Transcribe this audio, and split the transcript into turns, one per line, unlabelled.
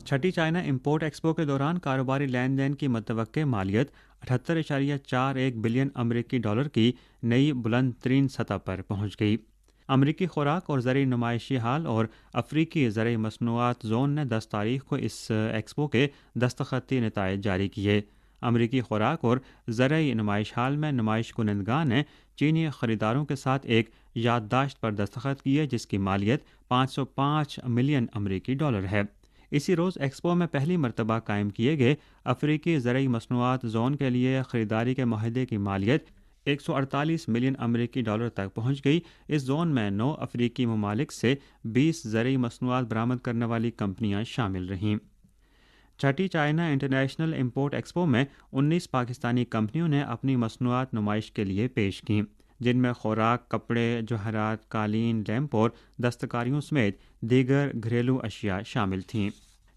چھٹی China import expo کے دوران کاروباری لین دین کی متوقع مالیت 78.41 بلین امریکی ڈالر کی نئی بلند ترین سطح پر پہنچ گئی۔ امریکی خوراک اور زرعی نمائشی ہال اور افریقی زرعی مصنوعات زون نے 10 تاریخ کو اس ایکسپو کے دستخطی نتائج جاری کیے۔ امریکی خوراک اور زرعی نمائش ہال میں نمائش کنندگان نے چینی خریداروں کے ساتھ ایک یادداشت پر دستخط کیے جس کی مالیت 505 ملین امریکی ڈالر ہے۔ اسی روز ایکسپو میں پہلی مرتبہ قائم کیے گئے افریقی زرعی مصنوعات زون کے لیے خریداری کے معاہدے کی مالیت 148 ملین امریکی ڈالر تک پہنچ گئی۔ اس زون میں 9 افریقی ممالک سے 20 زرعی مصنوعات برآمد کرنے والی کمپنیاں شامل رہیں۔ چھٹی چائنا انٹرنیشنل امپورٹ ایکسپو میں 19 پاکستانی کمپنیوں نے اپنی مصنوعات نمائش کے لیے پیش کیں، جن میں خوراک، کپڑے، جوہرات، قالین، لیمپ اور دستکاریوں سمیت دیگر گھریلو اشیاء شامل تھیں۔